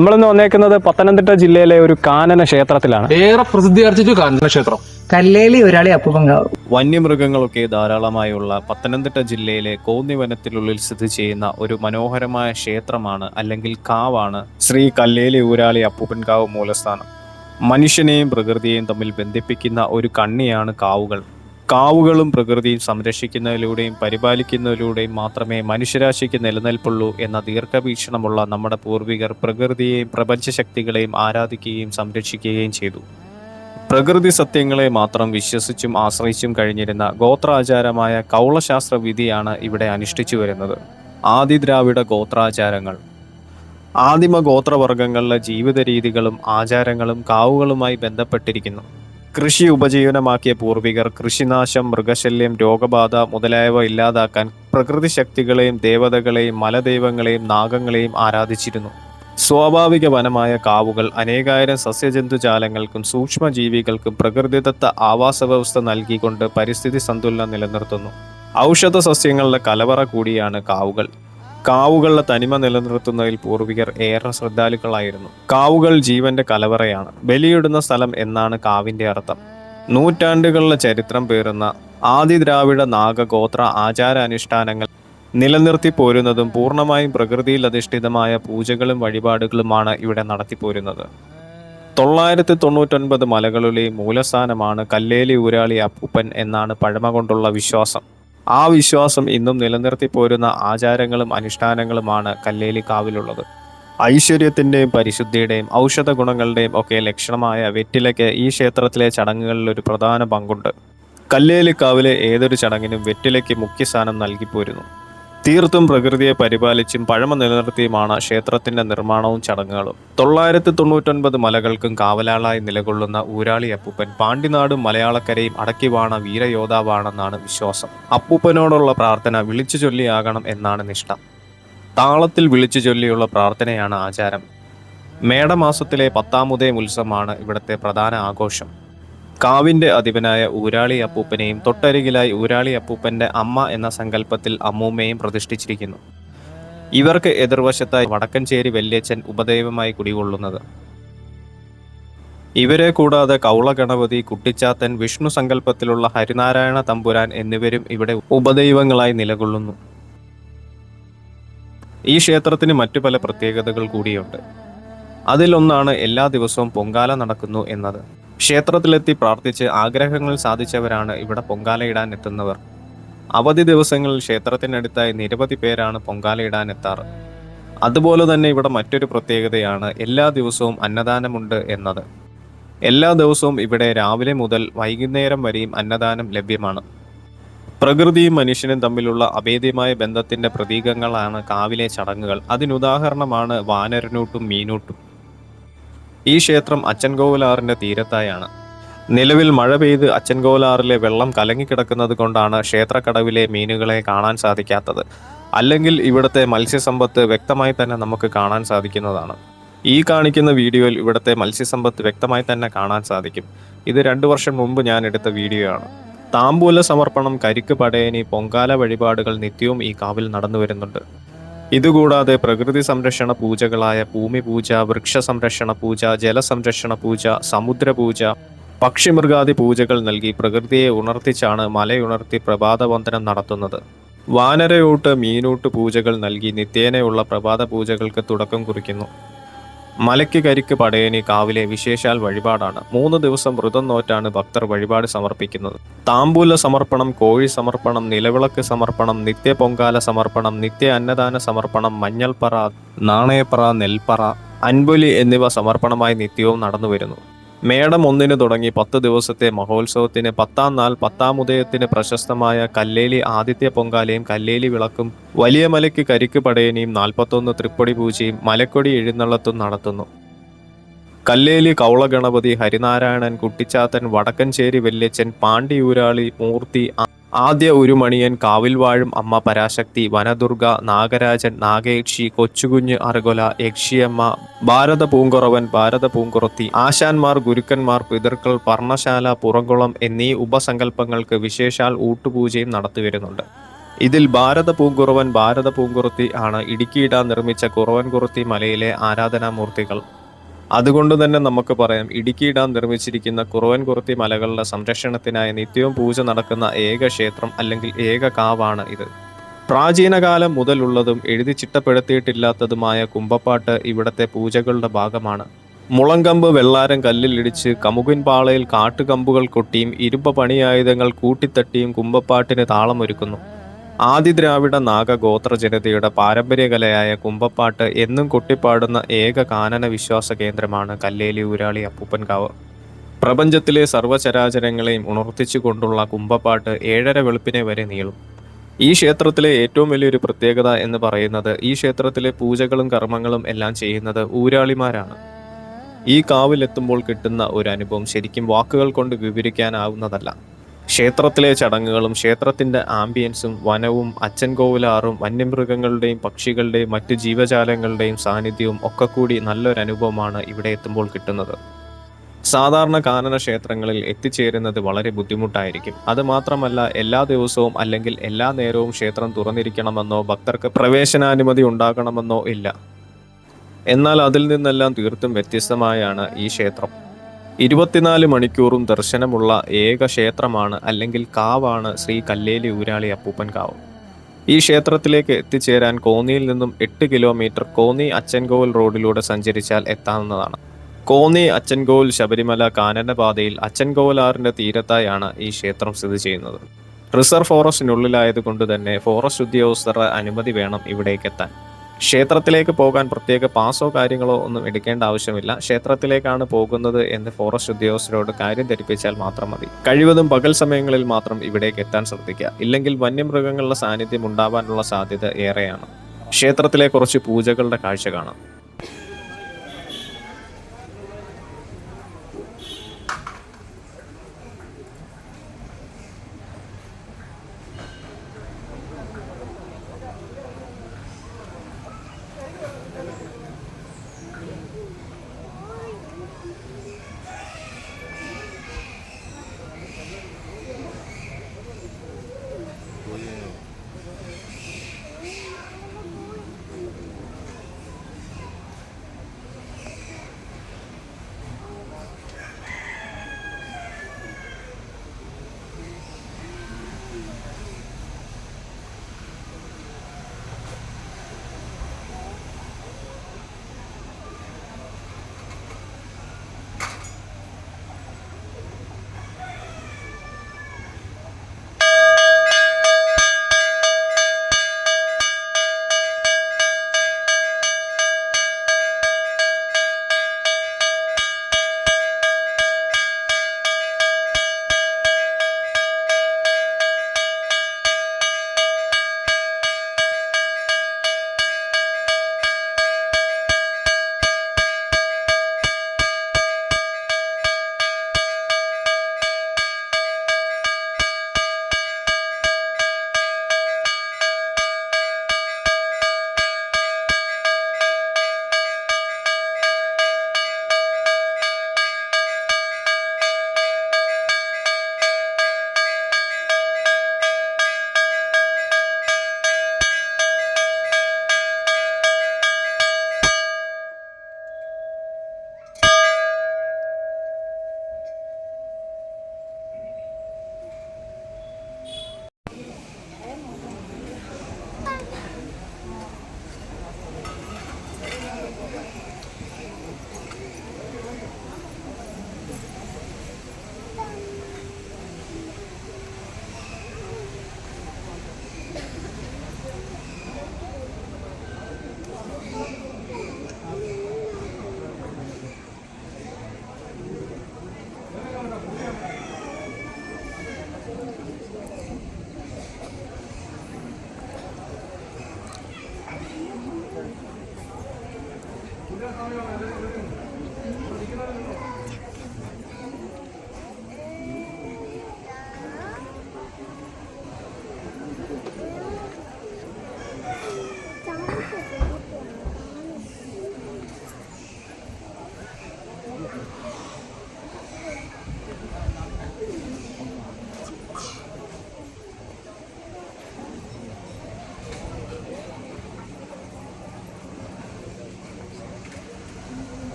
നമ്മളിന്ന് വന്നേക്കുന്നത് പത്തനംതിട്ട ജില്ലയിലെ ഒരു കാനന ക്ഷേത്രത്തിലാണ്. ഏറെ പ്രസിദ്ധിയാർജിച്ച കാനന ക്ഷേത്രം കല്ലേലി ഊരാളി അപ്പൂപ്പൻകാവ്. വന്യമൃഗങ്ങളൊക്കെ ധാരാളമായുള്ള പത്തനംതിട്ട ജില്ലയിലെ കോന്നി വനത്തിനുള്ളിൽ സ്ഥിതി ചെയ്യുന്ന ഒരു മനോഹരമായ ക്ഷേത്രമാണ് അല്ലെങ്കിൽ കാവാണ് ശ്രീ കല്ലേലി ഊരാളി അപ്പൂപ്പൻകാവ് മൂലസ്ഥാനം. മനുഷ്യനെയും പ്രകൃതിയെയും തമ്മിൽ ബന്ധിപ്പിക്കുന്ന ഒരു കണ്ണിയാണ് കാവുകൾ. കാവുകളും പ്രകൃതിയും സംരക്ഷിക്കുന്നതിലൂടെയും പരിപാലിക്കുന്നതിലൂടെയും മാത്രമേ മനുഷ്യരാശിക്ക് നിലനിൽപ്പുള്ളൂ എന്ന ദീർഘവീക്ഷണമുള്ള നമ്മുടെ പൂർവികർ പ്രകൃതിയെയും പ്രപഞ്ചശക്തികളെയും ആരാധിക്കുകയും സംരക്ഷിക്കുകയും ചെയ്തു. പ്രകൃതി സത്യങ്ങളെ മാത്രം വിശ്വസിച്ചും ആശ്രയിച്ചും കഴിഞ്ഞിരുന്ന ഗോത്രാചാരമായ കൗളശാസ്ത്ര വിധിയാണ് ഇവിടെ അനുഷ്ഠിച്ചു വരുന്നത്. ആദിദ്രാവിഡ ഗോത്രാചാരങ്ങൾ. ആദിമ ഗോത്രവർഗങ്ങളിലെ ജീവിത രീതികളും ആചാരങ്ങളും കാവുകളുമായി ബന്ധപ്പെട്ടിരിക്കുന്നു. കൃഷി ഉപജീവനമാക്കിയ പൂർവികർ കൃഷിനാശം, മൃഗശല്യം, രോഗബാധ മുതലായവ ഇല്ലാതാക്കാൻ പ്രകൃതി ശക്തികളെയും ദേവതകളെയും മലദൈവങ്ങളെയും നാഗങ്ങളെയും ആരാധിച്ചിരുന്നു. സ്വാഭാവിക വനമായ കാവുകൾ അനേകായിരം സസ്യജന്തുജാലങ്ങൾക്കും സൂക്ഷ്മജീവികൾക്കും പ്രകൃതിദത്ത ആവാസവ്യവസ്ഥ നൽകിക്കൊണ്ട് പരിസ്ഥിതി സന്തുലനം നിലനിർത്തുന്നു. ഔഷധ സസ്യങ്ങളുടെ കലവറ കൂടിയാണ് കാവുകൾ. കാവുകളുടെ തനിമ നിലനിർത്തുന്നതിൽ പൂർവികർ ഏറെ ശ്രദ്ധാലുക്കളായിരുന്നു. കാവുകൾ ജീവന്റെ കലവറയാണ്, ബലിയിടുന്ന സ്ഥലം എന്നാണ് കാവിന്റെ അർത്ഥം. നൂറ്റാണ്ടുകളുടെ ചരിത്രം പേറുന്ന ആദിദ്രാവിഡ നാഗഗോത്ര ആചാരാനുഷ്ഠാനങ്ങൾ നിലനിർത്തി പോരുന്നതും പൂർണ്ണമായും പ്രകൃതിയിൽ അധിഷ്ഠിതമായ പൂജകളും വഴിപാടുകളുമാണ് ഇവിടെ നടത്തിപ്പോരുന്നത്. 999 മലകളിലെയും മൂലസ്ഥാനമാണ് കല്ലേലി ഊരാളി അപ്പൂപ്പൻ എന്നാണ് പഴമ കൊണ്ടുള്ള വിശ്വാസം. ആ വിശ്വാസം ഇന്നും നിലനിർത്തി പോരുന്ന ആചാരങ്ങളും അനുഷ്ഠാനങ്ങളുമാണ് കല്ലേലി കാവിലുള്ളത്. ഐശ്വര്യത്തിൻ്റെയും പരിശുദ്ധിയുടെയും ഔഷധ ഗുണങ്ങളുടെയും ഒക്കെ ലക്ഷണമായ വെറ്റിലയ്ക്ക് ഈ ക്ഷേത്രത്തിലെ ചടങ്ങുകളിൽ ഒരു പ്രധാന പങ്കുണ്ട്. കല്ലേലിക്കാവിലെ ഏതൊരു ചടങ്ങിനും വെറ്റിലയ്ക്ക് മുഖ്യസ്ഥാനം നൽകിപ്പോരുന്നു. തീർത്തും പ്രകൃതിയെ പരിപാലിച്ചും പഴമ നിലനിർത്തിയുമാണ് ക്ഷേത്രത്തിന്റെ നിർമ്മാണവും ചടങ്ങുകളും. 999 മലകൾക്കും കാവലാളായി നിലകൊള്ളുന്ന ഊരാളി അപ്പൂപ്പൻ പാണ്ടിനാടും മലയാളക്കരയും അടക്കിവാണ വീരയോദ്ധാവാണെന്നാണ് വിശ്വാസം. അപ്പൂപ്പനോടുള്ള പ്രാർത്ഥന വിളിച്ചു ചൊല്ലിയാകണം എന്നാണ് നിഷ്ഠ. താളത്തിൽ വിളിച്ചു ചൊല്ലിയുള്ള പ്രാർത്ഥനയാണ് ആചാരം. മേടമാസത്തിലെ 10-ാമതേ ഉത്സവമാണ് ഇവിടുത്തെ പ്രധാന ആഘോഷം. കാവിന്റെ അധിപനായ ഊരാളി അപ്പൂപ്പനെയും തൊട്ടരികിലായി ഊരാളി അപ്പൂപ്പന്റെ അമ്മ എന്ന സങ്കല്പത്തിൽ അമ്മൂമ്മയും പ്രതിഷ്ഠിച്ചിരിക്കുന്നു. ഇവർക്ക് എതിർവശത്തായി വടക്കഞ്ചേരി വല്യച്ഛൻ ഉപദൈവമായി കുടികൊള്ളുന്നത്. ഇവരെ കൂടാതെ കൗള ഗണപതി, കുട്ടിച്ചാത്തൻ, വിഷ്ണു സങ്കല്പത്തിലുള്ള ഹരിനാരായണ തമ്പുരാൻ എന്നിവരും ഇവിടെ ഉപദൈവങ്ങളായി നിലകൊള്ളുന്നു. ഈ ക്ഷേത്രത്തിന് മറ്റു പല പ്രത്യേകതകൾ കൂടിയുണ്ട്. അതിലൊന്നാണ് എല്ലാ ദിവസവും പൊങ്കാല നടക്കുന്നു എന്നത്. ക്ഷേത്രത്തിലെത്തി പ്രാർത്ഥിച്ച് ആഗ്രഹങ്ങൾ സാധിച്ചവരാണ് ഇവിടെ പൊങ്കാലയിടാൻ എത്തുന്നവർ. അവധി ദിവസങ്ങളിൽ ക്ഷേത്രത്തിനടുത്തായി നിരവധി പേരാണ് പൊങ്കാലയിടാൻ എത്താറ്. അതുപോലെ തന്നെ ഇവിടെ മറ്റൊരു പ്രത്യേകതയാണ് എല്ലാ ദിവസവും അന്നദാനമുണ്ട് എന്നത്. എല്ലാ ദിവസവും ഇവിടെ രാവിലെ മുതൽ വൈകുന്നേരം വരെയും അന്നദാനം ലഭ്യമാണ്. പ്രകൃതിയും മനുഷ്യനും തമ്മിലുള്ള അഭേദ്യമായ ബന്ധത്തിന്റെ പ്രതീകങ്ങളാണ് കാവിലെ ചടങ്ങുകൾ. അതിനുദാഹരണമാണ് വാനരനൂട്ടും മീനൂട്ടും. ഈ ക്ഷേത്രം അച്ചൻകോവിലാറിന്റെ തീരത്തായാണ്. നിലവിൽ മഴ പെയ്ത് അച്ചൻകോവിലാറിലെ വെള്ളം കലങ്ങിക്കിടക്കുന്നത് കൊണ്ടാണ് ക്ഷേത്രക്കടവിലെ മീനുകളെ കാണാൻ സാധിക്കാത്തത്. അല്ലെങ്കിൽ ഇവിടുത്തെ മത്സ്യസമ്പത്ത് വ്യക്തമായി തന്നെ നമുക്ക് കാണാൻ സാധിക്കുന്നതാണ്. ഈ കാണിക്കുന്ന വീഡിയോയിൽ ഇവിടുത്തെ മത്സ്യസമ്പത്ത് വ്യക്തമായി തന്നെ കാണാൻ സാധിക്കും. ഇത് 2 വർഷം മുമ്പ് ഞാൻ എടുത്ത വീഡിയോ ആണ്. താമ്പൂല സമർപ്പണം, കരിക്ക് പടയണി, പൊങ്കാല വഴിപാടുകൾ നിത്യവും ഈ കാവിൽ നടന്നു വരുന്നുണ്ട്. ഇതുകൂടാതെ പ്രകൃതി സംരക്ഷണ പൂജകളായ ഭൂമി പൂജ, വൃക്ഷ സംരക്ഷണ പൂജ, ജലസംരക്ഷണ പൂജ, സമുദ്ര പൂജ, പക്ഷിമൃഗാദി പൂജകൾ നൽകി പ്രകൃതിയെ ഉണർത്തിച്ചാണ് മലയുണർത്തി പ്രഭാതവന്ദനം നടത്തുന്നത്. വാനരയൂട്ട്, മീനൂട്ട് പൂജകൾ നൽകി നിത്യേനയുള്ള പ്രഭാത പൂജകൾക്ക് തുടക്കം കുറിക്കുന്നു. മലയ്ക്ക് കരിക്ക് പടയണി കാവിലെ വിശേഷാൽ വഴിപാടാണ്. 3 ദിവസം വ്രതം നോറ്റാണ് ഭക്തർ വഴിപാട് സമർപ്പിക്കുന്നത്. താമ്പൂല സമർപ്പണം, കോഴി സമർപ്പണം, നിലവിളക്ക് സമർപ്പണം, നിത്യ പൊങ്കാല സമർപ്പണം, നിത്യ അന്നദാന സമർപ്പണം, മഞ്ഞൾപ്പറ, നാണയപ്പറ, നെൽപ്പറ, അൻപൊലി എന്നിവ സമർപ്പണമായി നിത്യവും നടന്നു വരുന്നു. മേടം 1 തുടങ്ങി 10 ദിവസത്തെ മഹോത്സവത്തിന് 10-ാം നാൾ 10-ാം ഉദയത്തിന് പ്രശസ്തമായ കല്ലേലി ആദിത്യ പൊങ്കാലയും കല്ലേലി വിളക്കും, വലിയ മലയ്ക്ക് കരിക്ക് പടയനിയും 41 തൃപ്പൊടി പൂജയും മലക്കൊടി എഴുന്നള്ളത്തും നടത്തുന്നു. കല്ലേലി കൗള ഗണപതി, ഹരിനാരായണൻ, കുട്ടിച്ചാത്തൻ, വടക്കഞ്ചേരി വല്യച്ഛൻ, പാണ്ടിയൂരാളി മൂർത്തി, ആദ്യ ഉരുമണിയൻ, കാവിൽവാഴും അമ്മ പരാശക്തി, വനദുർഗ, നാഗരാജൻ, നാഗയക്ഷി, കൊച്ചുകുഞ്ഞ് അർഗൊല, യക്ഷിയമ്മ, ഭാരത പൂങ്കുറവൻ, ഭാരത പൂങ്കുറത്തി, ആശാന്മാർ, ഗുരുക്കന്മാർ, പിതൃക്കൾ, പർണശാല, പുറംകുളം എന്നീ ഉപസങ്കല്പങ്ങൾക്ക് വിശേഷാൽ ഊട്ടുപൂജയും നടത്തിവരുന്നുണ്ട്. ഇതിൽ ഭാരത പൂങ്കുറുത്തി ആണ് ഇടുക്കിയിടാൻ നിർമ്മിച്ച കുറവൻകുറുത്തി മലയിലെ ആരാധനാമൂർത്തികൾ. അതുകൊണ്ട് തന്നെ നമുക്ക് പറയാം, ഇടുക്കി ഡാം നിർമ്മിച്ചിരിക്കുന്ന കുറവൻകുറുത്തി മലകളുടെ സംരക്ഷണത്തിനായി നിത്യവും പൂജ നടക്കുന്ന ഏക ക്ഷേത്രം അല്ലെങ്കിൽ ഏക കാവാണ് ഇത്. പ്രാചീനകാലം മുതലുള്ളതും എഴുതി ചിട്ടപ്പെടുത്തിയിട്ടില്ലാത്തതുമായ കുമ്പപ്പാട്ട് ഇവിടത്തെ പൂജകളുടെ ഭാഗമാണ്. മുളങ്കമ്പ് വെള്ളാരം കല്ലിലിടിച്ച് കമുകിൻ പാളയിൽ കാട്ടുകമ്പുകൾ കൊട്ടിയും ഇരുമ്പ് പണിയായുധങ്ങൾ കൂട്ടിത്തട്ടിയും കുമ്പപ്പാട്ടിന് താളമൊരുക്കുന്നു. ആദിദ്രാവിഡ നാഗ ഗോത്ര ജനതയുടെ പാരമ്പര്യ കലയായ കുമ്പപ്പാട്ട് എന്നും കൊട്ടിപ്പാടുന്ന ഏക കാനന വിശ്വാസ കേന്ദ്രമാണ് കല്ലേലി ഊരാളി അപ്പൂപ്പൻകാവ്. പ്രപഞ്ചത്തിലെ സർവ്വചരാചരങ്ങളെയും ഉണർത്തിച്ചുകൊണ്ടുള്ള കുമ്പപ്പാട്ട് 7:30 വെളുപ്പിനെ വരെ നീളും. ഈ ക്ഷേത്രത്തിലെ ഏറ്റവും വലിയൊരു പ്രത്യേകത എന്ന് പറയുന്നത് ഈ ക്ഷേത്രത്തിലെ പൂജകളും കർമ്മങ്ങളും എല്ലാം ചെയ്യുന്നത് ഊരാളിമാരാണ്. ഈ കാവിലെത്തുമ്പോൾ കിട്ടുന്ന ഒരു അനുഭവം ശരിക്കും വാക്കുകൾ കൊണ്ട് വിവരിക്കാനാവുന്നതല്ല. ക്ഷേത്രത്തിലെ ചടങ്ങുകളും ക്ഷേത്രത്തിൻ്റെ ആംബിയൻസും വനവും അച്ചൻകോവിലാറും വന്യമൃഗങ്ങളുടെയും പക്ഷികളുടെയും മറ്റു ജീവജാലങ്ങളുടെയും സാന്നിധ്യവും ഒക്കെ കൂടി നല്ലൊരു അനുഭവമാണ് ഇവിടെ എത്തുമ്പോൾ കിട്ടുന്നത്. സാധാരണ കാനന ക്ഷേത്രങ്ങളിൽ എത്തിച്ചേരുന്നത് വളരെ ബുദ്ധിമുട്ടായിരിക്കും. അതുമാത്രമല്ല, എല്ലാ ദിവസവും അല്ലെങ്കിൽ എല്ലാ നേരവും ക്ഷേത്രം തുറന്നിരിക്കണമെന്നോ ഭക്തർക്ക് പ്രവേശനാനുമതി ഉണ്ടാകണമെന്നോ ഇല്ല. എന്നാൽ അതിൽ നിന്നെല്ലാം തീർത്തും വ്യത്യസ്തമായാണ് ഈ ക്ഷേത്രം. 24 മണിക്കൂറും ദർശനമുള്ള ഏക ക്ഷേത്രമാണ് അല്ലെങ്കിൽ കാവാണ് ശ്രീ കല്ലേലി ഊരാളി അപ്പൂപ്പൻകാവ്. ഈ ക്ഷേത്രത്തിലേക്ക് എത്തിച്ചേരാൻ കോന്നിയിൽ നിന്നും 8 കിലോമീറ്റർ കോന്നി അച്ചൻകോവിൽ റോഡിലൂടെ സഞ്ചരിച്ചാൽ എത്താവുന്നതാണ്. കോന്നി അച്ചൻകോവിൽ ശബരിമല കാനനപാതയിൽ അച്ചൻകോവിലാറിൻ്റെ തീരത്തായാണ് ഈ ക്ഷേത്രം സ്ഥിതി ചെയ്യുന്നത്. റിസർവ് ഫോറസ്റ്റിനുള്ളിലായതുകൊണ്ട് തന്നെ ഫോറസ്റ്റ് ഉദ്യോഗസ്ഥരുടെ അനുമതി വേണം ഇവിടേക്കെത്താൻ. ക്ഷേത്രത്തിലേക്ക് പോകാൻ പ്രത്യേക പാസോ കാര്യങ്ങളോ ഒന്നും എടുക്കേണ്ട ആവശ്യമില്ല. ക്ഷേത്രത്തിലേക്കാണ് പോകുന്നത് എന്ന് ഫോറസ്റ്റ് ഉദ്യോഗസ്ഥരോട് കാര്യം ധരിപ്പിച്ചാൽ മാത്രം മതി. കഴിവതും പകൽ സമയങ്ങളിൽ മാത്രം ഇവിടേക്ക് എത്താൻ ശ്രദ്ധിക്കുക. ഇല്ലെങ്കിൽ വന്യമൃഗങ്ങളുടെ സാന്നിധ്യം ഉണ്ടാവാനുള്ള സാധ്യത ഏറെയാണ്. ക്ഷേത്രത്തിലെ കുറച്ച് പൂജകളുടെ കാഴ്ച കാണാം.